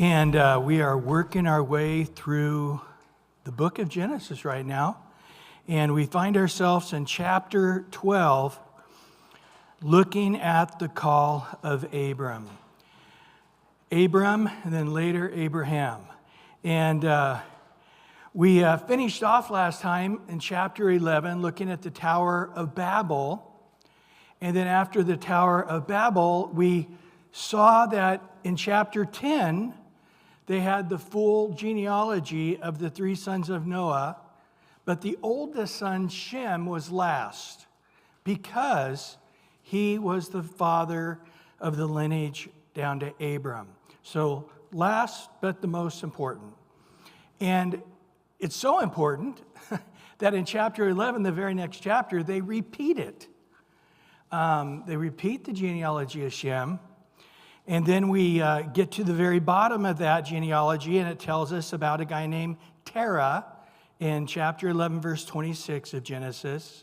And we are working our way through the book of Genesis right now. And we find ourselves in chapter 12, looking at the call of Abram. Abram, and then later Abraham. And we finished off last time in chapter 11, looking at the Tower of Babel. And then after the Tower of Babel, we saw that in chapter 10, they had the full genealogy of the three sons of Noah, but the oldest son, Shem, was last because he was the father of the lineage down to Abram. So last, but the most important. And it's so important that in chapter 11, the very next chapter, they repeat it. They repeat the genealogy of Shem. And then we get to the very bottom of that genealogy, and it tells us about a guy named Terah in chapter 11, verse 26 of Genesis.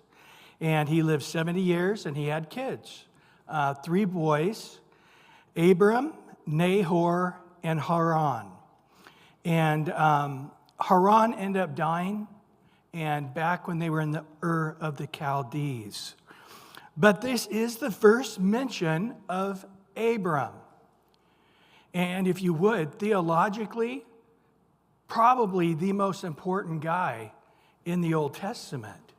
And he lived 70 years, and he had kids, 3 boys, Abram, Nahor, and Haran. And Haran ended up dying, and back when they were in the Ur of the Chaldees. But this is the first mention of Abram. And if you would, theologically, probably the most important guy in the Old Testament,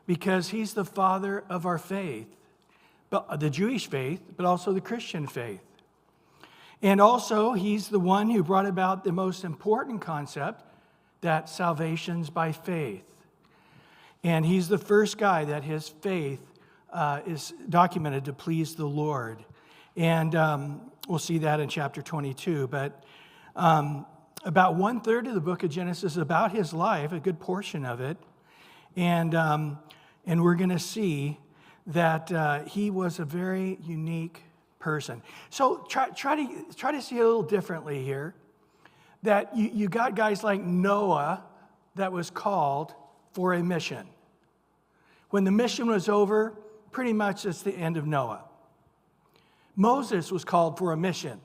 because he's the father of our faith, but the Jewish faith, but also the Christian faith. And also, he's the one who brought about the most important concept, that salvation's by faith. And he's the first guy that his faith is documented to please the Lord. And we'll see that in chapter 22. But about 1/3 of the book of Genesis is about his life, a good portion of it. And we're going to see that he was a very unique person. So try to see it a little differently here. That you got guys like Noah that was called for a mission. When the mission was over, pretty much it's the end of Noah. Moses was called for a mission.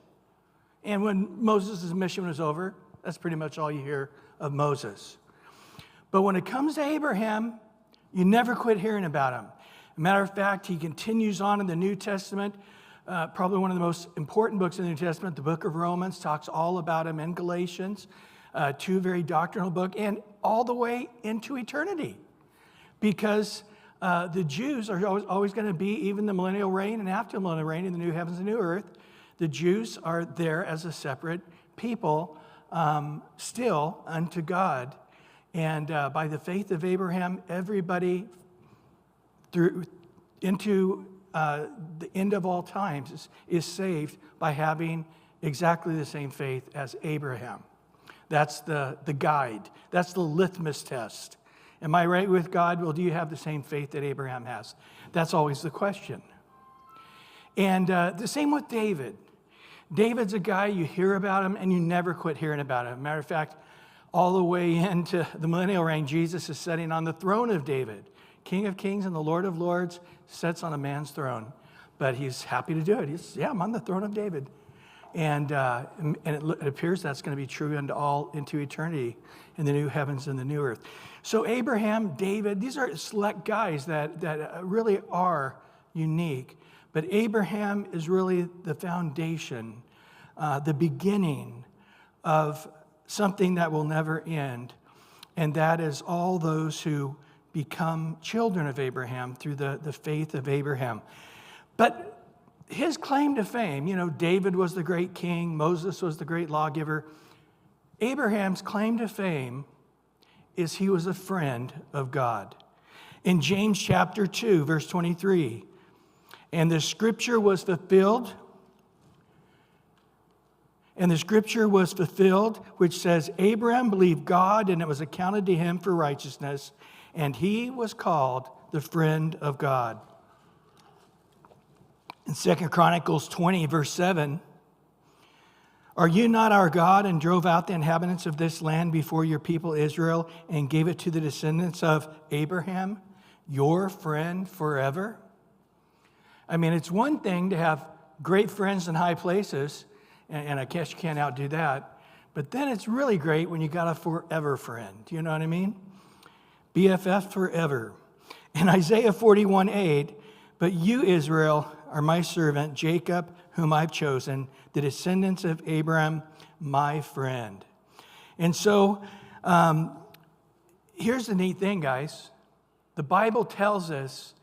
And when Moses' mission was over, that's pretty much all you hear of Moses. But when it comes to Abraham, you never quit hearing about him. As a matter of fact, he continues on in the New Testament. Probably one of the most important books in the New Testament, the book of Romans, talks all about him, and Galatians, 2 very doctrinal books, and all the way into eternity. Because the Jews are always going to be, even the millennial reign and after the millennial reign in the new heavens and new earth, the Jews are there as a separate people, still unto God. And by the faith of Abraham, everybody into the end of all times is saved by having exactly the same faith as Abraham. That's the guide. That's the litmus test. Am I right with God? Well, do you have the same faith that Abraham has? That's always the question. And the same with David. David's a guy, you hear about him, and you never quit hearing about him. Matter of fact, all the way into the millennial reign, Jesus is sitting on the throne of David. King of kings and the Lord of lords sits on a man's throne. But he's happy to do it. He's, yeah, I'm on the throne of David. And it appears that's going to be true into eternity in the new heavens and the new earth. So Abraham, David, these are select guys that really are unique. But Abraham is really the foundation, the beginning of something that will never end. And that is all those who become children of Abraham through the faith of Abraham. But his claim to fame, David was the great king, Moses was the great lawgiver. Abraham's claim to fame is he was a friend of God. In James chapter 2, verse 23, and the scripture was fulfilled, which says, Abraham believed God, and it was accounted to him for righteousness, and he was called the friend of God. In 2 Chronicles 20, verse 7, are you not our God, and drove out the inhabitants of this land before your people Israel, and gave it to the descendants of Abraham, your friend forever? I mean, it's one thing to have great friends in high places. and I guess you can't outdo that. But then it's really great when you got a forever friend. Do you know what I mean? BFF forever. In Isaiah 41:8, but you, Israel, are my servant, Jacob, whom I've chosen, the descendants of Abraham, my friend. And so here's the neat thing, guys. The Bible tells us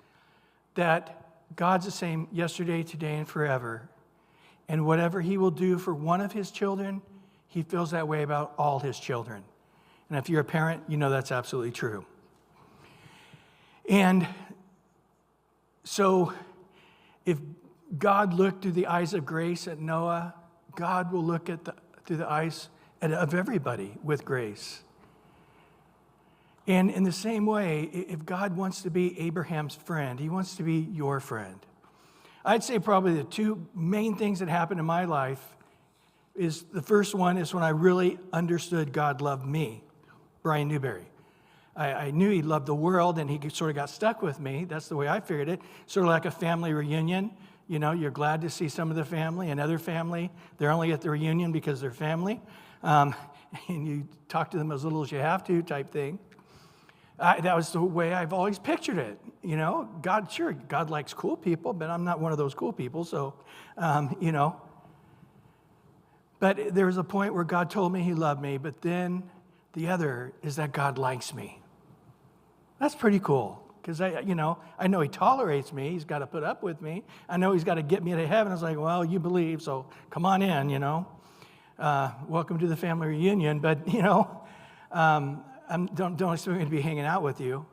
that God's the same yesterday, today, and forever. And whatever he will do for one of his children, he feels that way about all his children. And if you're a parent, you know that's absolutely true. And so if God looked through the eyes of grace at Noah, God will look through the eyes of everybody with grace. And in the same way, if God wants to be Abraham's friend, he wants to be your friend. I'd say probably the two main things that happened in my life is the first one is when I really understood God loved me, Bryan Newberry. I knew he loved the world, and he sort of got stuck with me. That's the way I figured it. Sort of like a family reunion. You know, you're glad to see some of the family. Another family, they're only at the reunion because they're family. And you talk to them as little as you have to type thing. That was the way I've always pictured it. You know, God likes cool people, but I'm not one of those cool people. So, you know. But there was a point where God told me he loved me, but then the other is that God likes me. That's pretty cool, because I know he tolerates me. He's got to put up with me. I know he's got to get me to heaven. I was like, well, you believe, so come on in, you know. Welcome to the family reunion, but, you know, don't expect me to be hanging out with you.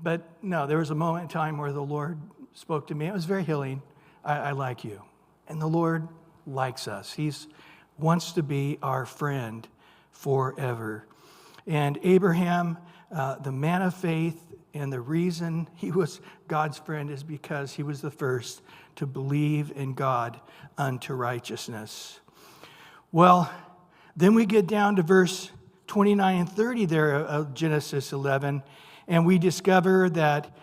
But no, there was a moment in time where the Lord spoke to me. It was very healing. I like you. And the Lord likes us. He wants to be our friend forever. And Abraham, the man of faith, and the reason he was God's friend is because he was the first to believe in God unto righteousness. Well, then we get down to verse 29 and 30 there of Genesis 11, and we discover that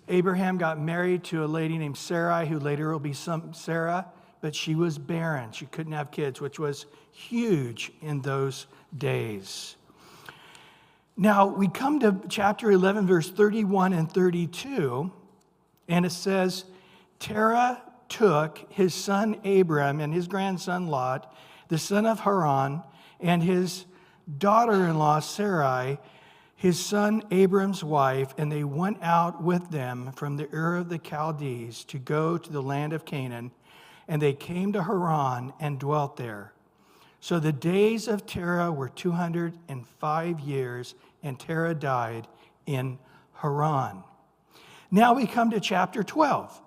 Abraham got married to a lady named Sarai, who later will be Sarah, but she was barren. She couldn't have kids, which was huge in those days. Now, we come to chapter 11, verse 31 and 32, and it says, Terah took his son Abram and his grandson Lot, the son of Haran, and his daughter-in-law Sarai, his son Abram's wife, and they went out with them from the Ur of the Chaldees to go to the land of Canaan, and they came to Haran and dwelt there. So the days of Terah were 205 years, and Terah died in Haran. Now we come to chapter 12.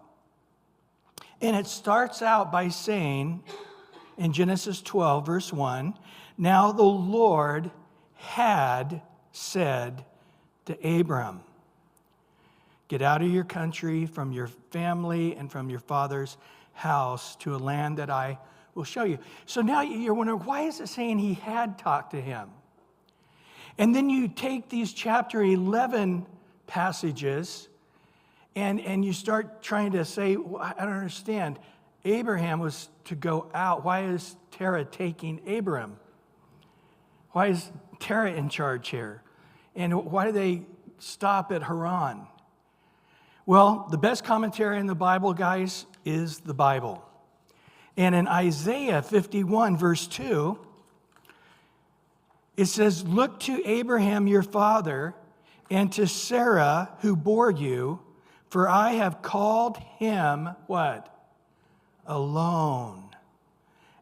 And it starts out by saying, in Genesis 12, verse 1, now the Lord had said to Abram, get out of your country, from your family, and from your father's house to a land that I will show you. So now you're wondering, why is it saying he had talked to him? And then you take these chapter 11 passages and you start trying to say, well, I don't understand. Abraham was to go out. Why is Terah taking Abram? Why is Terah in charge here? And why do they stop at Haran? Well, the best commentary in the Bible, guys, is the Bible. And in Isaiah 51, verse 2, it says, look to Abraham your father and to Sarah who bore you, for I have called him, what? Alone,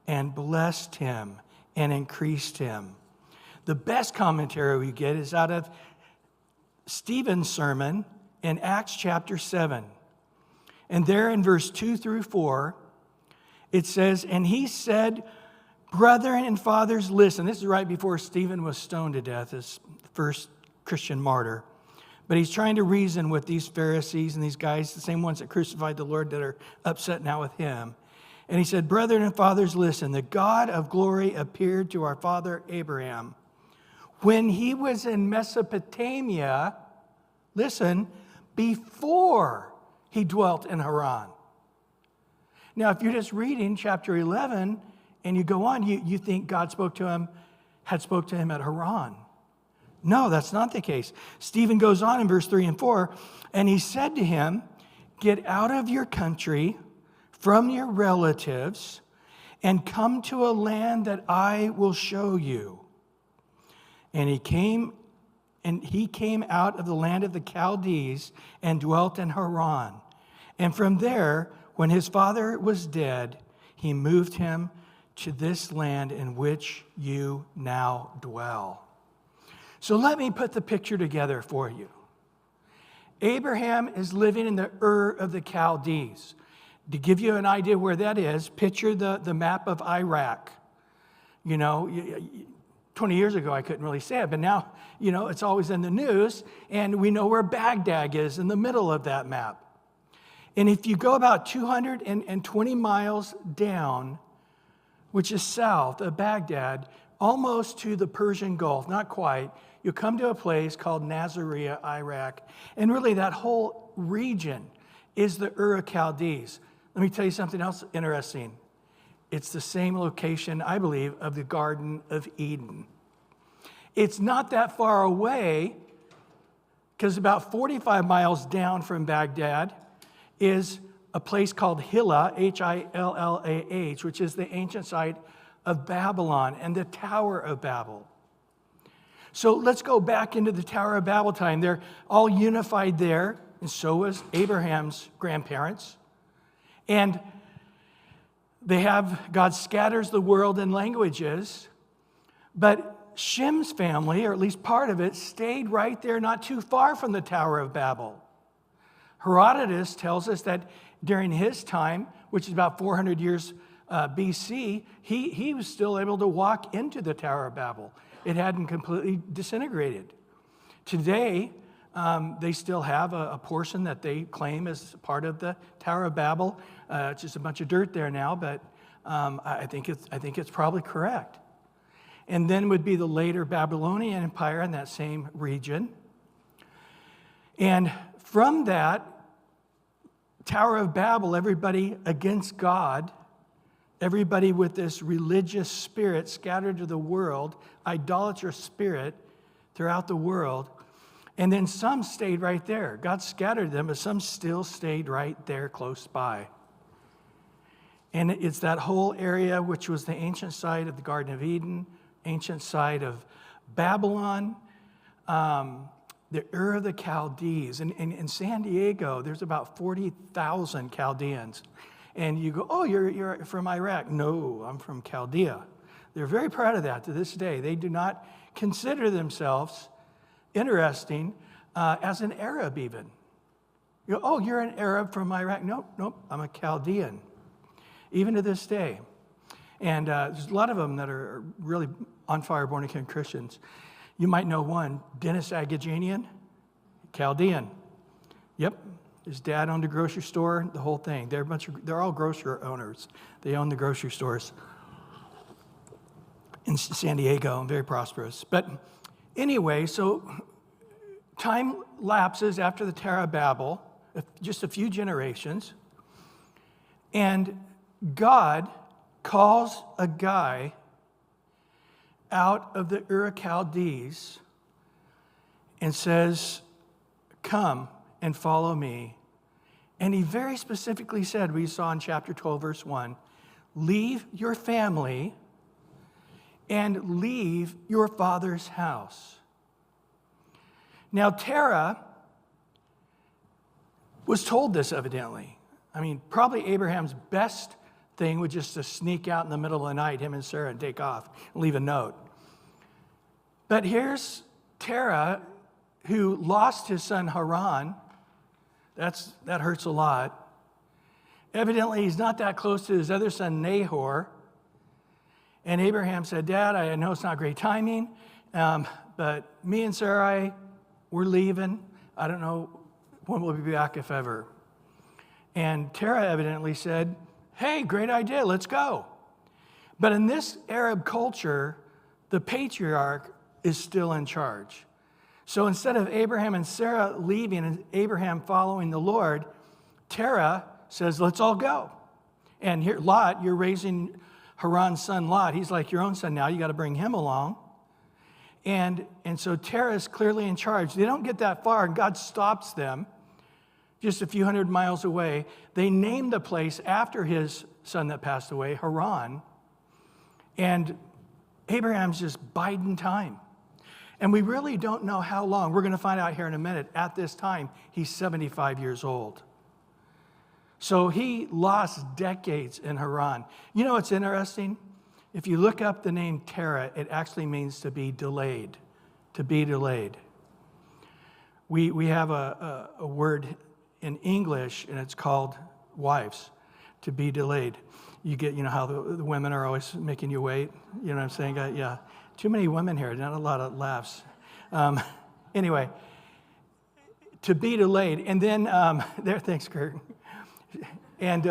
and blessed him and increased him. The best commentary we get is out of Stephen's sermon in Acts chapter 7. And there in verse 2 through 4, it says, and he said, brethren and fathers, listen. This is right before Stephen was stoned to death, his first Christian martyr. But he's trying to reason with these Pharisees and these guys, the same ones that crucified the Lord, that are upset now with him. And he said, brethren and fathers, listen. The God of glory appeared to our father Abraham when he was in Mesopotamia, listen, before he dwelt in Haran. Now, if you're just reading chapter 11 and you go on, you think God had spoke to him at Haran. No, that's not the case. Stephen goes on in verse 3 and 4, and he said to him, "Get out of your country, from your relatives, and come to a land that I will show you." And he came out of the land of the Chaldees and dwelt in Haran. And from there, when his father was dead, he moved him to this land in which you now dwell. So let me put the picture together for you. Abraham is living in the Ur of the Chaldees. To give you an idea where that is, picture the map of Iraq. 20 years ago, I couldn't really say it, but now, it's always in the news, and we know where Baghdad is in the middle of that map. And if you go about 220 miles down, which is south of Baghdad, almost to the Persian Gulf, not quite, you'll come to a place called Nasiriyah, Iraq. And really that whole region is the Ur of Chaldees. Let me tell you something else interesting. It's the same location, I believe, of the Garden of Eden. It's not that far away, because about 45 miles down from Baghdad is a place called Hillah, Hillah, which is the ancient site of Babylon and the Tower of Babel. So let's go back into the Tower of Babel time. They're all unified there, and so was Abraham's grandparents. And God scatters the world in languages, but Shem's family, or at least part of it, stayed right there not too far from the Tower of Babel. Herodotus tells us that during his time, which is about 400 years BC, he was still able to walk into the Tower of Babel. It hadn't completely disintegrated. Today, they still have a portion that they claim is part of the Tower of Babel. It's just a bunch of dirt there now, but I think it's probably correct. And then would be the later Babylonian Empire in that same region. And from that Tower of Babel, everybody against God, everybody with this religious spirit scattered to the world, idolatrous spirit throughout the world. And then some stayed right there. God scattered them, but some still stayed right there close by. And it's that whole area, which was the ancient site of the Garden of Eden, ancient site of Babylon, the Ur of the Chaldees. And in San Diego, there's about 40,000 Chaldeans. And you go, "Oh, you're from Iraq." No, I'm from Chaldea. They're very proud of that to this day. They do not consider themselves, interesting, as an Arab even. You go, "Oh, you're an Arab from Iraq." Nope, I'm a Chaldean, even to this day. And there's a lot of them that are really on fire, born-again Christians. You might know one, Dennis Agajanian, Chaldean. Yep, his dad owned a grocery store, the whole thing. They're all grocery owners. They own the grocery stores in San Diego, and very prosperous. But anyway, so time lapses after the Tower of Babel, just a few generations, and God calls a guy out of the Ur of Chaldees and says, "Come and follow me." And he very specifically said, we saw in chapter 12, verse 1, "Leave your family and leave your father's house." Now, Terah was told this evidently. I mean, probably Abraham's best thing was just to sneak out in the middle of the night, him and Sarah, and take off and leave a note. But here's Terah, who lost his son Haran. That hurts a lot. Evidently, he's not that close to his other son Nahor. And Abraham said, "Dad, I know it's not great timing, but me and Sarai, we're leaving. I don't know when we'll be back, if ever." And Terah evidently said, "Hey, great idea, let's go." But in this Arab culture, the patriarch is still in charge. So instead of Abraham and Sarah leaving and Abraham following the Lord, Terah says, "Let's all go." And here, Lot, you're raising Haran's son Lot. He's like your own son now. You got to bring him along. And so Terah's clearly in charge. They don't get that far, and God stops them just a few hundred miles away. They named the place after his son that passed away, Haran. And Abraham's just biding time. And we really don't know how long. We're going to find out here in a minute. At this time, he's 75 years old. So he lost decades in Haran. You know what's interesting? If you look up the name Terah, it actually means to be delayed. To be delayed. We have a word in English, and it's called wives, to be delayed. You get, how the women are always making you wait. You know what I'm saying? Yeah. Too many women here, not a lot of laughs. Anyway, to be delayed. And then, thanks, Kurt. And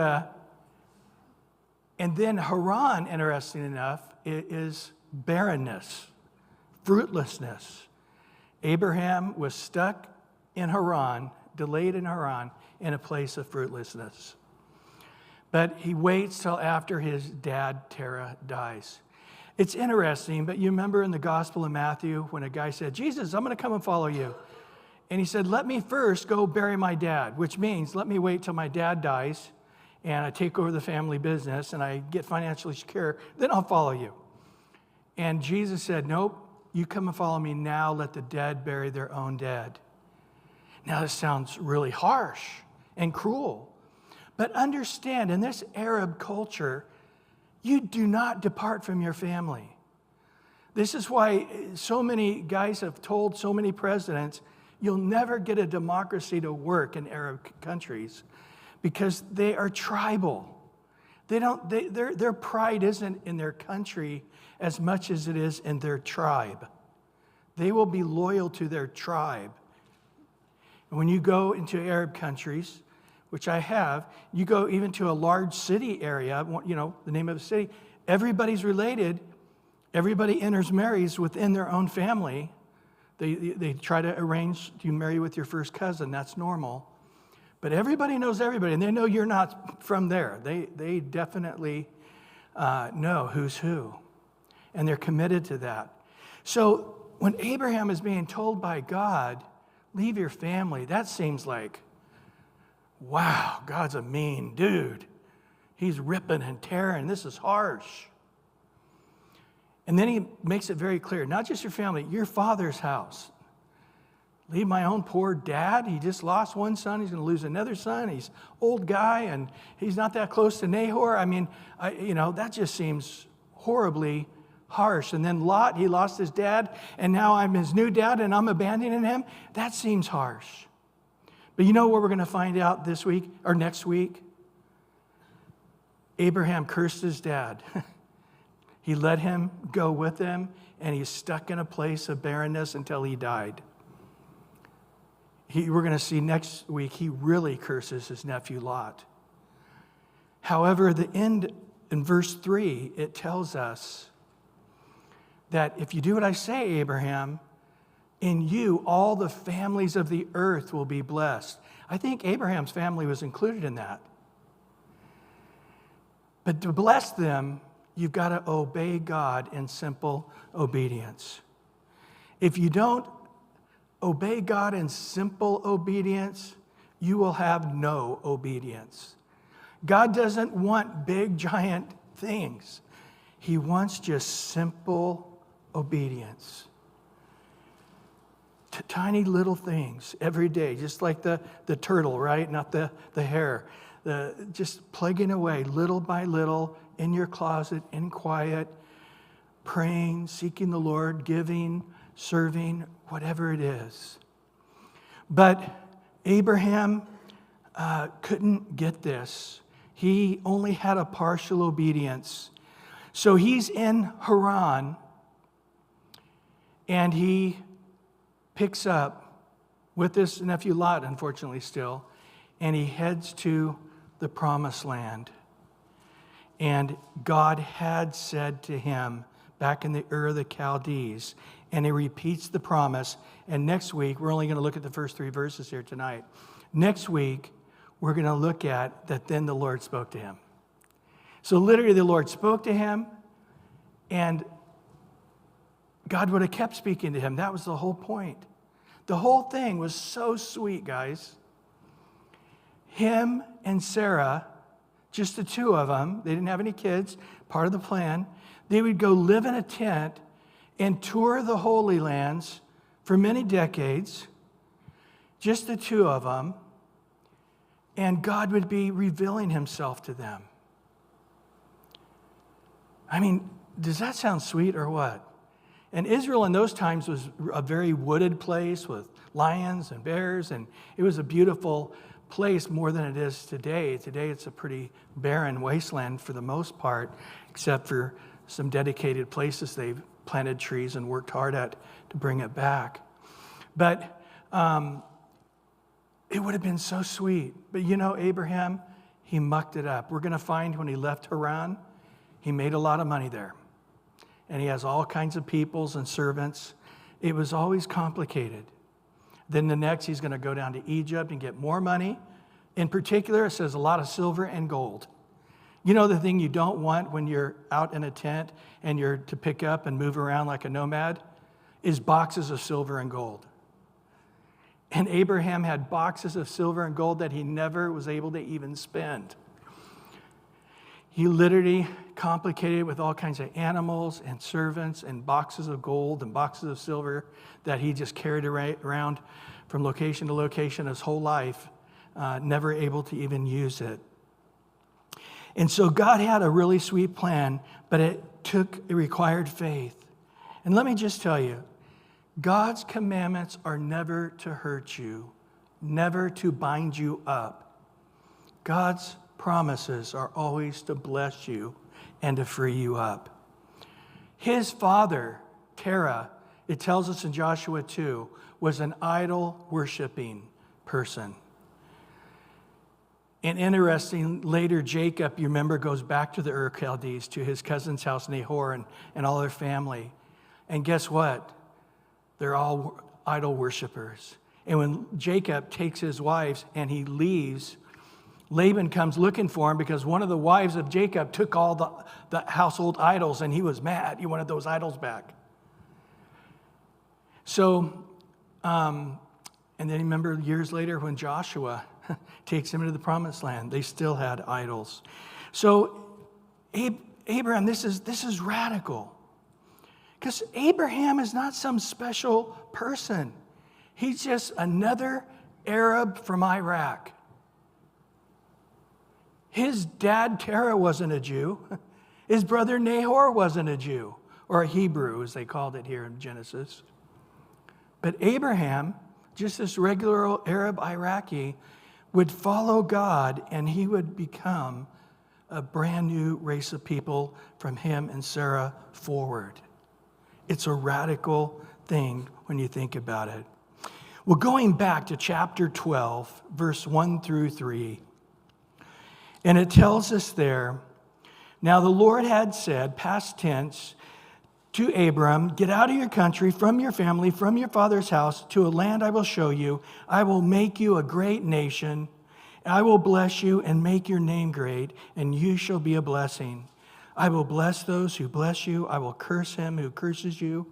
then Haran, interesting enough, is barrenness, fruitlessness. Abraham was stuck in Haran, delayed in Haran, in a place of fruitlessness. But he waits till after his dad, Terah, dies. It's interesting, but you remember in the Gospel of Matthew when a guy said, Jesus, I'm going to come and follow you. And he said, let me first go bury my dad, which means let me wait till my dad dies and I take over the family business and I get financially secure, then I'll follow you. And Jesus said, nope, you come and follow me now, let the dead bury their own dead. Now this sounds really harsh and cruel, but understand in this Arab culture, you do not depart from your family. This is why so many guys have told so many presidents, you'll never get a democracy to work in Arab countries because they are tribal. Their pride isn't in their country as much as it is in their tribe. They will be loyal to their tribe. And when you go into Arab countries, which I have, you go even to a large city area, the name of the city, everybody's related, everybody intermarries within their own family. They try to arrange, do you marry with your first cousin? That's normal. But everybody knows everybody, and they know you're not from there. They definitely know who's who, and they're committed to that. So when Abraham is being told by God, leave your family, that seems like, wow, God's a mean dude. He's ripping and tearing. This is harsh. And then he makes it very clear, not just your family, your father's house. Leave my own poor dad. He just lost one son. He's going to lose another son. He's an old guy, and he's not that close to Nahor. I mean, that just seems horribly harsh. And then Lot, he lost his dad, and now I'm his new dad, and I'm abandoning him. That seems harsh. But you know what we're going to find out this week or next week? Abraham cursed his dad. He let him go with him, and he's stuck in a place of barrenness until he died. We're going to see next week, he really curses his nephew Lot. However, the end in verse 3, it tells us that if you do what I say, Abraham, in you, all the families of the earth will be blessed. I think Abraham's family was included in that. But to bless them, you've got to obey God in simple obedience. If you don't obey God in simple obedience, you will have no obedience. God doesn't want big, giant things. He wants just simple obedience. Tiny little things every day, just like the turtle, right? Not the hare. Just plugging away little by little in your closet, in quiet, praying, seeking the Lord, giving, serving, whatever it is. But Abraham couldn't get this. He only had a partial obedience. So he's in Haran, and he picks up with his nephew Lot, unfortunately still, and he heads to the promised land. And God had said to him back in the Ur of the Chaldees, and he repeats the promise. And next week, we're only going to look at the first 3 verses here tonight. Next week, we're going to look at that then the Lord spoke to him. So literally the Lord spoke to him, and God would have kept speaking to him. That was the whole point. The whole thing was so sweet, guys. Him and Sarah, just the two of them, they didn't have any kids, part of the plan. They would go live in a tent and tour the Holy Lands for many decades, just the two of them, and God would be revealing himself to them. I mean, does that sound sweet or what? And Israel in those times was a very wooded place with lions and bears, and it was a beautiful place more than it is today. Today it's a pretty barren wasteland for the most part, except for some dedicated places they've planted trees and worked hard at to bring it back. But it would have been so sweet. But you know, Abraham, he mucked it up. We're going to find when he left Haran, he made a lot of money there. And he has all kinds of peoples and servants. It was always complicated. Then the next, he's going to go down to Egypt and get more money. In particular, it says a lot of silver and gold. You know the thing you don't want when you're out in a tent and you're to pick up and move around like a nomad is boxes of silver and gold. And Abraham had boxes of silver and gold that he never was able to even spend. He literally complicated with all kinds of animals and servants and boxes of gold and boxes of silver that he just carried around from location to location his whole life, never able to even use it. And so God had a really sweet plan, but it required faith. And let me just tell you, God's commandments are never to hurt you, never to bind you up. God's promises are always to bless you and to free you up. His father, Terah, it tells us in Joshua 2, was an idol-worshiping person. And interesting, later Jacob, you remember, goes back to the Ur-Chaldees, to his cousin's house, Nahor, and all their family. And guess what? They're all idol worshipers. And when Jacob takes his wives and he leaves, Laban comes looking for him because one of the wives of Jacob took all the household idols, and he was mad. He wanted those idols back. So, and then remember years later when Joshua takes him into the promised land, they still had idols. So, Abraham, this is radical. Because Abraham is not some special person. He's just another Arab from Iraq. His dad, Terah, wasn't a Jew. His brother, Nahor, wasn't a Jew, or a Hebrew, as they called it here in Genesis. But Abraham, just this regular old Arab Iraqi, would follow God, and he would become a brand new race of people from him and Sarah forward. It's a radical thing when you think about it. Well, going back to chapter 12, verse 1 through 3, and it tells us there, now the Lord had said, past tense, to Abram, get out of your country, from your family, from your father's house, to a land I will show you. I will make you a great nation. I will bless you and make your name great, and you shall be a blessing. I will bless those who bless you. I will curse him who curses you.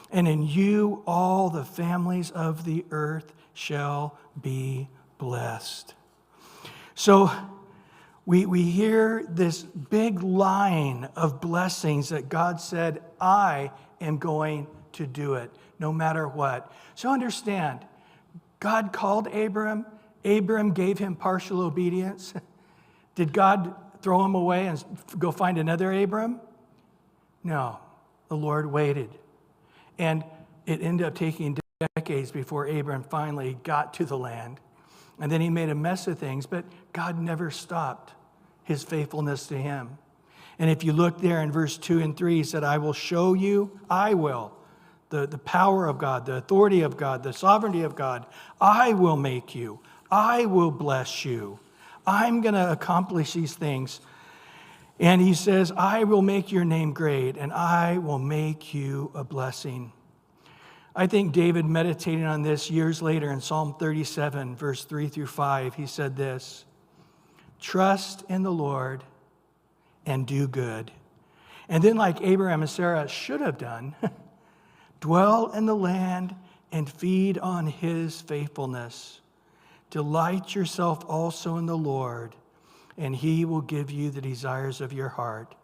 And in you all the families of the earth shall be blessed. So we hear this big line of blessings that God said, I am going to do it, no matter what. So understand, God called Abram. Abram gave him partial obedience. Did God throw him away and go find another Abram? No, the Lord waited. And it ended up taking decades before Abram finally got to the land. And then he made a mess of things, but God never stopped his faithfulness to him. And if you look there in verse 2 and 3, he said, I will show you, I will. The power of God, the authority of God, the sovereignty of God. I will make you. I will bless you. I'm going to accomplish these things. And he says, I will make your name great, and I will make you a blessing. I think David, meditating on this years later in Psalm 37, verse 3 through 5, he said this, trust in the Lord and do good. And then, like Abraham and Sarah should have done, dwell in the land and feed on his faithfulness. Delight yourself also in the Lord, and he will give you the desires of your heart.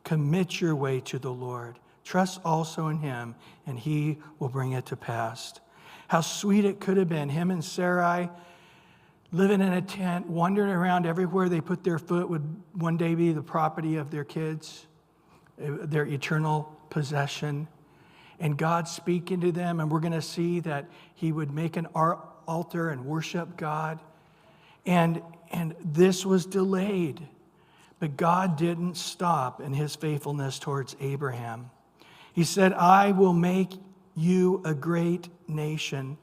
Commit your way to the Lord. Trust also in him, and he will bring it to pass. How sweet it could have been, him and Sarai living in a tent, wandering around everywhere they put their foot would one day be the property of their kids, their eternal possession. And God speaking to them, and we're going to see that he would make an altar and worship God. And this was delayed, but God didn't stop in his faithfulness towards Abraham. He said, I will make you a great nation.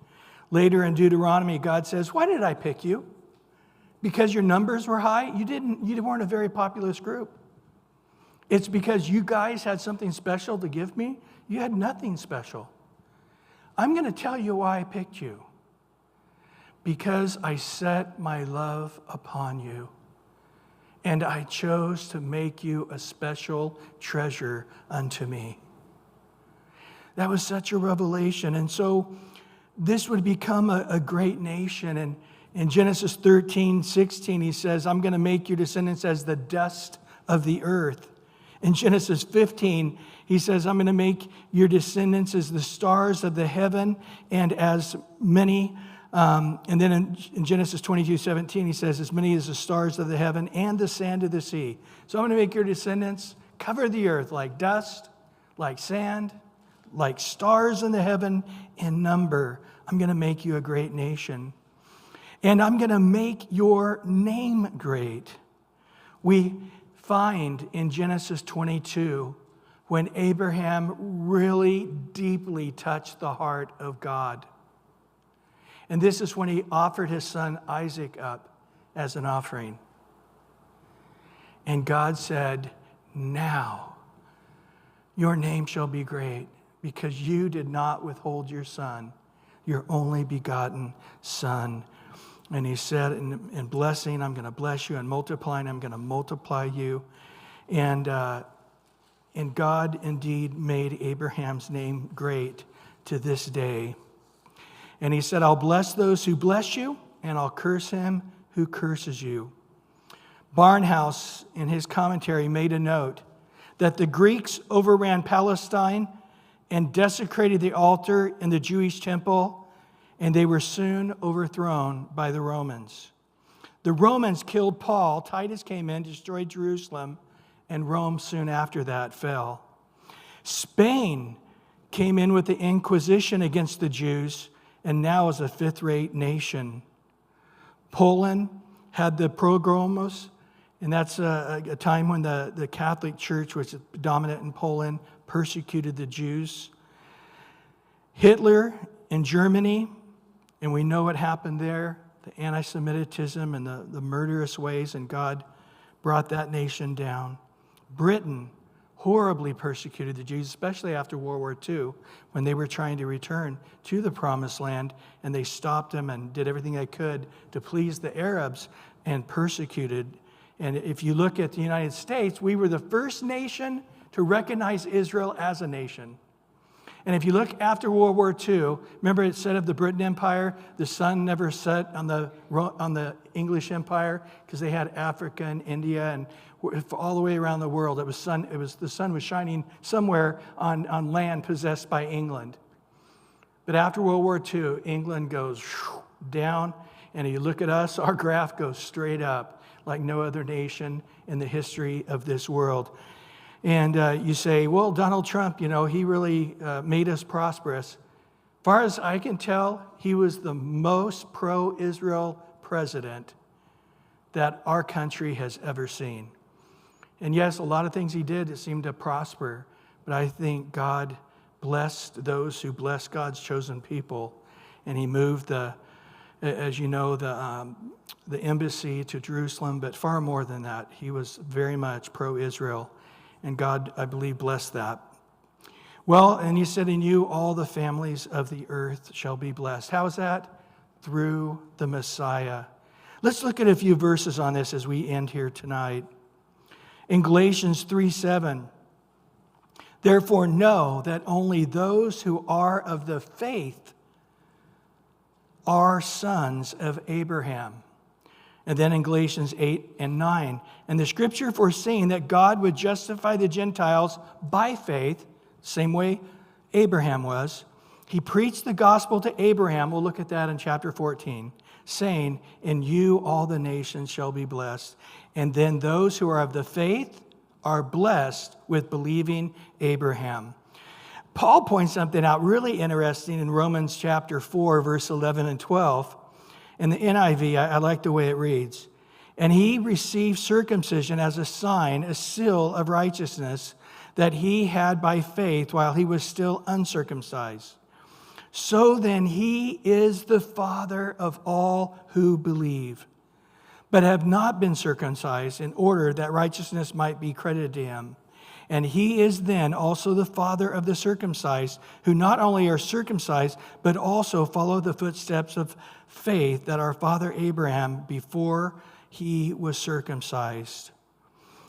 Later in Deuteronomy, God says, why did I pick you? Because your numbers were high? You weren't a very populous group. It's because you guys had something special to give me? You had nothing special. I'm going to tell you why I picked you. Because I set my love upon you, and I chose to make you a special treasure unto me. That was such a revelation. And so this would become a great nation. And in Genesis 13:16, he says, I'm going to make your descendants as the dust of the earth. In Genesis 15, he says, I'm going to make your descendants as the stars of the heaven and as many. And then in Genesis 22:17, he says, as many as the stars of the heaven and the sand of the sea. So I'm going to make your descendants cover the earth like dust, like sand, like stars in the heaven in number. I'm going to make you a great nation. And I'm going to make your name great. We find in Genesis 22 when Abraham really deeply touched the heart of God. And this is when he offered his son Isaac up as an offering. And God said, now your name shall be great, because you did not withhold your son, your only begotten son. And he said, in blessing, I'm going to bless you, and multiplying, I'm going to multiply you. And God indeed made Abraham's name great to this day. And he said, I'll bless those who bless you, and I'll curse him who curses you. Barnhouse, in his commentary, made a note that the Greeks overran Palestine and desecrated the altar in the Jewish temple, and they were soon overthrown by the Romans. The Romans killed Paul. Titus came in, destroyed Jerusalem, and Rome soon after that fell. Spain came in with the Inquisition against the Jews, and now is a fifth-rate nation. Poland had the pogromos, and that's a time when the Catholic Church was dominant in Poland, persecuted the Jews. Hitler in Germany, and we know what happened there, the anti-Semitism and the murderous ways, and God brought that nation down. Britain horribly persecuted the Jews, especially after World War II, when they were trying to return to the Promised Land, and they stopped them and did everything they could to please the Arabs and persecuted. And if you look at the United States, we were the first nation to recognize Israel as a nation. And if you look after World War II, remember it said of the Britain Empire, the sun never set on the English Empire, because they had Africa and India and all the way around the world. The sun was shining somewhere on land possessed by England. But after World War II, England goes down, and you look at us, our graph goes straight up like no other nation in the history of this world. And you say, well, Donald Trump, he really made us prosperous. As far as I can tell, he was the most pro-Israel president that our country has ever seen. And yes, a lot of things he did seemed to prosper, but I think God blessed those who blessed God's chosen people. And he moved the embassy to Jerusalem, but far more than that. He was very much pro-Israel. And God, I believe, blessed that. Well, and he said, in you all the families of the earth shall be blessed. How is that? Through the Messiah. Let's look at a few verses on this as we end here tonight. In Galatians 3:7, therefore know that only those who are of the faith are sons of Abraham. And then in Galatians 8:9, and the scripture foreseeing that God would justify the Gentiles by faith, same way Abraham was, he preached the gospel to Abraham, we'll look at that in chapter 14, saying, in you all the nations shall be blessed. And then those who are of the faith are blessed with believing Abraham. Paul points something out really interesting in Romans chapter 4, verse 11 and 12. In the NIV, I like the way it reads. And he received circumcision as a sign, a seal of righteousness that he had by faith while he was still uncircumcised. So then he is the father of all who believe, but have not been circumcised, in order that righteousness might be credited to him. And he is then also the father of the circumcised, who not only are circumcised, but also follow the footsteps of faith that our father Abraham before he was circumcised.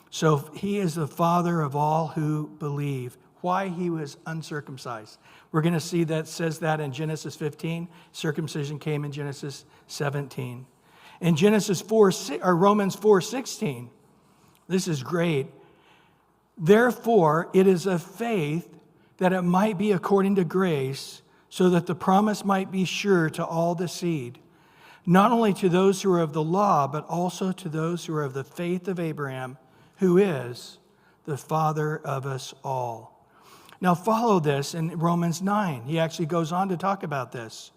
So he is the father of all who believe. Why he was uncircumcised. We're going to see that says that in Genesis 15. Circumcision came in Genesis 17. In Romans 4:16, this is great. Therefore, it is of faith that it might be according to grace, so that the promise might be sure to all the seed, not only to those who are of the law, but also to those who are of the faith of Abraham, who is the father of us all. Now follow this in Romans 9. He actually goes on to talk about this.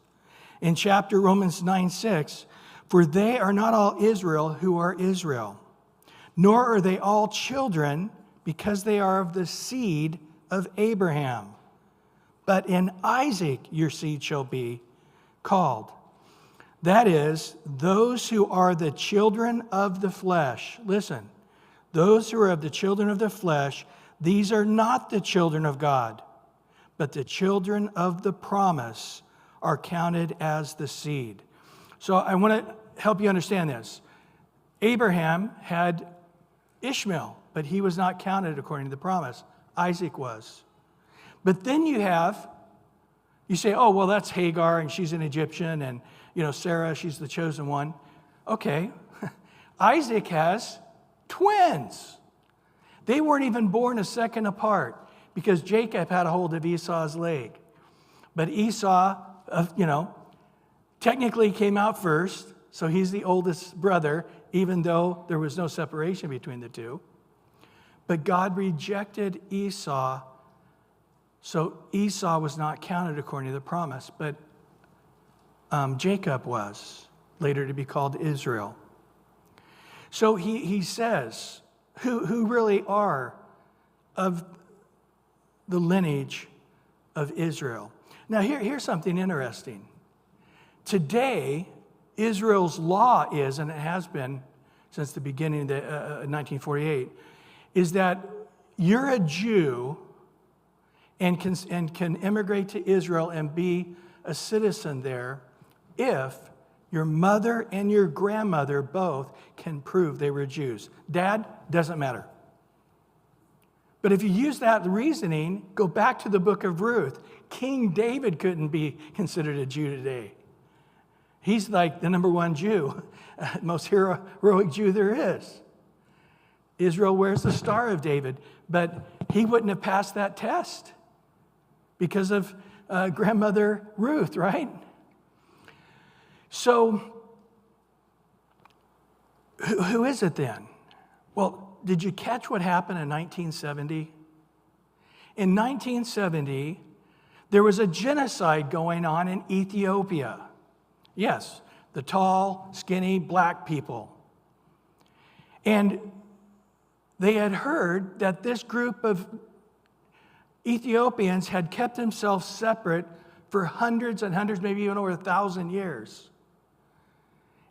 In chapter Romans 9:6, for they are not all Israel who are Israel, nor are they all children, because they are of the seed of Abraham. But in Isaac your seed shall be called. That is, those who are the children of the flesh. Listen, those who are of the children of the flesh, these are not the children of God, but the children of the promise are counted as the seed. So I want to help you understand this. Abraham had Ishmael, but he was not counted according to the promise. Isaac was. But then you say, oh, well, that's Hagar, and she's an Egyptian, and Sarah, she's the chosen one. Okay. Isaac has twins. They weren't even born a second apart because Jacob had a hold of Esau's leg. But Esau, technically came out first, so he's the oldest brother, even though there was no separation between the two. But God rejected Esau, so Esau was not counted according to the promise, but Jacob was, later to be called Israel. So he says, who really are of the lineage of Israel. Now here's something interesting. Today, Israel's law is, and it has been since the beginning of 1948, is that you're a Jew and can immigrate to Israel and be a citizen there if your mother and your grandmother both can prove they were Jews. Dad, doesn't matter. But if you use that reasoning, go back to the book of Ruth. King David couldn't be considered a Jew today. He's like the number one Jew, most heroic Jew there is. Israel wears the Star of David, but he wouldn't have passed that test because of grandmother Ruth, right? So, who is it then? Well, did you catch what happened in 1970? In 1970, there was a genocide going on in Ethiopia. Yes, the tall, skinny, black people. And they had heard that this group of Ethiopians had kept themselves separate for hundreds and hundreds, maybe even over 1,000 years.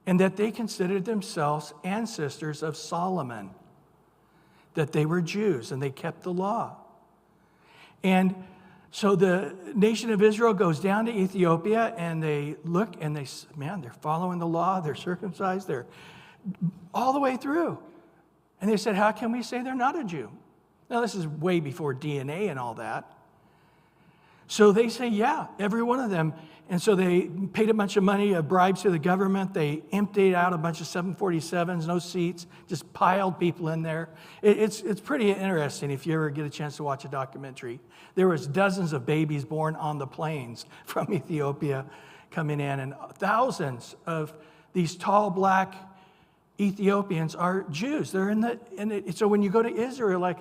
And that they considered themselves ancestors of Solomon, that they were Jews and they kept the law. And so the nation of Israel goes down to Ethiopia and they look and they're following the law, they're circumcised, they're all the way through. And they said, how can we say they're not a Jew? Now, this is way before DNA and all that. So they say, yeah, every one of them. And so they paid a bunch of money, bribes to the government. They emptied out a bunch of 747s, no seats, just piled people in there. It's pretty interesting if you ever get a chance to watch a documentary. There was dozens of babies born on the planes from Ethiopia coming in, and thousands of these tall black Ethiopians are Jews. They're so when you go to Israel, like,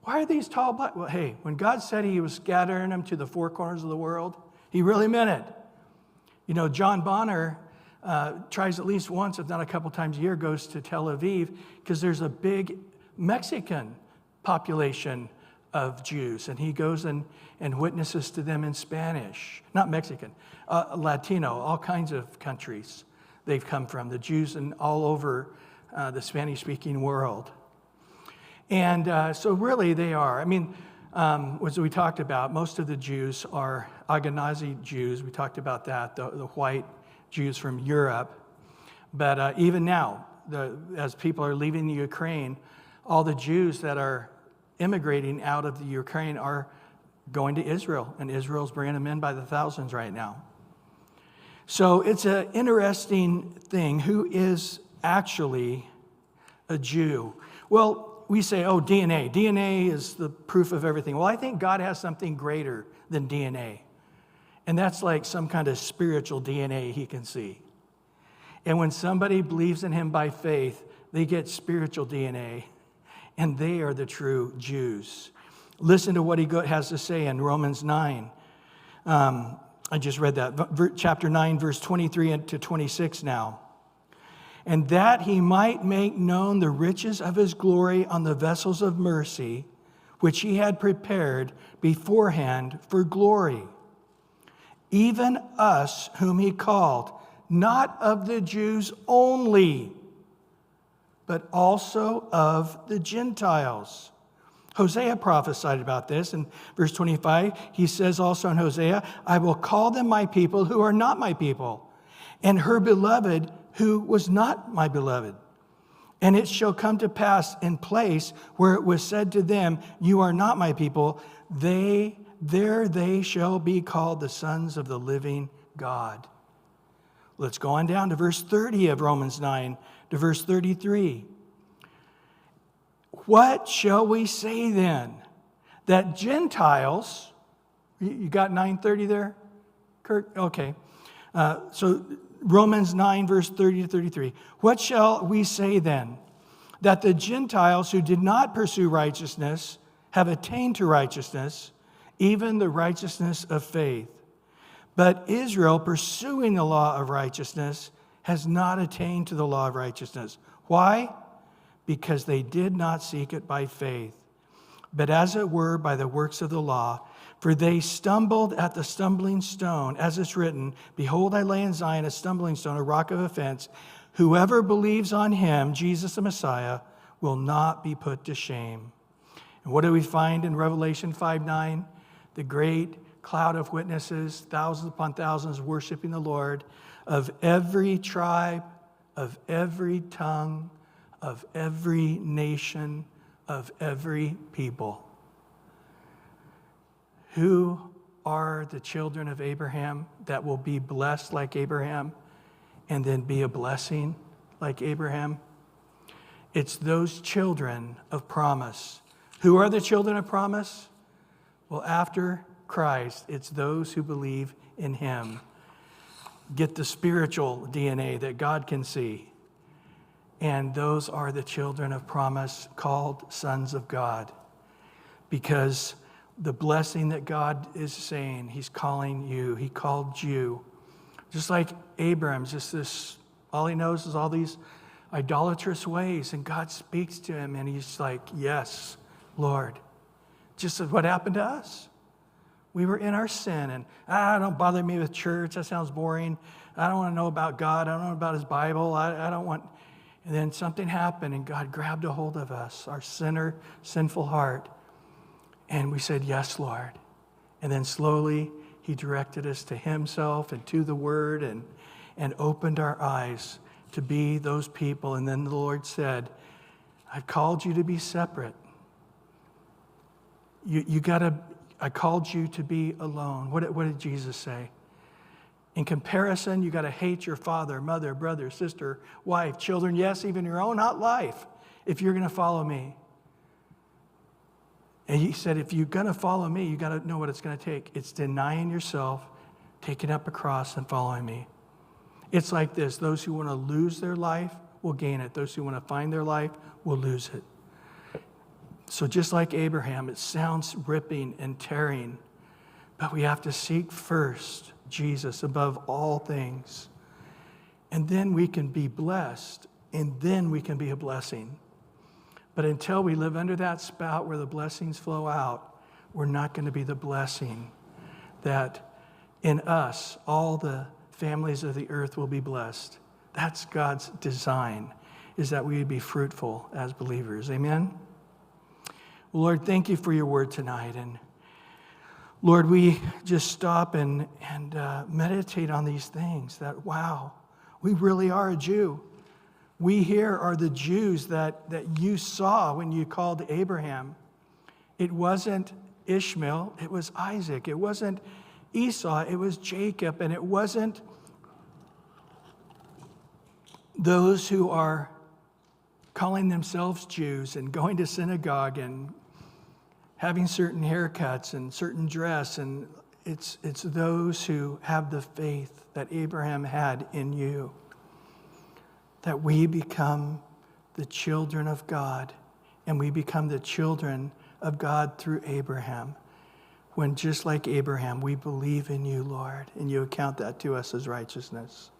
why are these tall black? Well, hey, when God said he was scattering them to the four corners of the world, he really meant it. You know, John Bonner tries at least once, if not a couple times a year, goes to Tel Aviv because there's a big Mexican population of Jews. And he goes and witnesses to them in Spanish. Not Mexican, Latino, all kinds of countries they've come from, the Jews and all over the Spanish-speaking world. And so really they are. I mean, as we talked about, most of the Jews are Ashkenazi Jews. We talked about that, the white Jews from Europe. But even now, as people are leaving the Ukraine, all the Jews that are immigrating out of the Ukraine are going to Israel, and Israel's bringing them in by the thousands right now. So it's an interesting thing. Who is actually a Jew? Well, we say, oh, DNA. DNA is the proof of everything. Well, I think God has something greater than DNA. And that's like some kind of spiritual DNA he can see. And when somebody believes in him by faith, they get spiritual DNA. And they are the true Jews. Listen to what he has to say in Romans 9. I just read that. Chapter 9, verse 23 to 26 now. And that he might make known the riches of his glory on the vessels of mercy, which he had prepared beforehand for glory. Even us whom he called, not of the Jews only, but also of the Gentiles. Hosea prophesied about this. In verse 25, he says also in Hosea, I will call them my people who are not my people, and her beloved who was not my beloved. And it shall come to pass in place where it was said to them, you are not my people, they shall be called the sons of the living God. Let's go on down to verse 30 of Romans 9 to verse 33. What shall we say then? That Gentiles, you got 9:30 there, Kurt? Okay. So Romans 9, verse 30 to 33. What shall we say then? That the Gentiles who did not pursue righteousness have attained to righteousness, even the righteousness of faith. But Israel, pursuing the law of righteousness, has not attained to the law of righteousness. Why? Because they did not seek it by faith, but as it were by the works of the law. For they stumbled at the stumbling stone, as it's written, behold, I lay in Zion a stumbling stone, a rock of offense. Whoever believes on him, Jesus the Messiah, will not be put to shame. And what do we find in Revelation 5:9? The great cloud of witnesses, thousands upon thousands worshiping the Lord, of every tribe, of every tongue, of every nation, of every people. Who are the children of Abraham that will be blessed like Abraham and then be a blessing like Abraham? It's those children of promise. Who are the children of promise? Well, after Christ, it's those who believe in him. Get the spiritual DNA that God can see. And those are the children of promise called sons of God. Because the blessing that God is saying, he's calling you. He called you. Just like Abram's, just this, all he knows is all these idolatrous ways. And God speaks to him and he's like, yes, Lord. Just what happened to us. We were in our sin and, don't bother me with church. That sounds boring. I don't want to know about God. I don't know about his Bible. I don't want. And then something happened and God grabbed a hold of us, our sinful heart. And we said, yes, Lord. And then slowly he directed us to himself and to the word and opened our eyes to be those people. And then the Lord said, I've called you to be separate. I called you to be alone. What did Jesus say? In comparison, you got to hate your father, mother, brother, sister, wife, children, yes, even your own life, if you're going to follow me. And he said, if you're going to follow me, you got to know what it's going to take. It's denying yourself, taking up a cross, and following me. It's like this. Those who want to lose their life will gain it. Those who want to find their life will lose it. So just like Abraham, it sounds ripping and tearing, but we have to seek first Jesus above all things. And then we can be blessed, and then we can be a blessing. But until we live under that spout where the blessings flow out, we're not going to be the blessing that in us, all the families of the earth will be blessed. That's God's design, is that we would be fruitful as believers. Amen? Well, Lord, thank you for your word tonight. And Lord, we just stop and meditate on these things that, wow, we really are a Jew. We here are the Jews that you saw when you called Abraham. It wasn't Ishmael, it was Isaac. It wasn't Esau, it was Jacob. And it wasn't those who are calling themselves Jews and going to synagogue and having certain haircuts and certain dress. And it's those who have the faith that Abraham had in you, that we become the children of God, and we become the children of God through Abraham, when just like Abraham, we believe in you, Lord, and you account that to us as righteousness.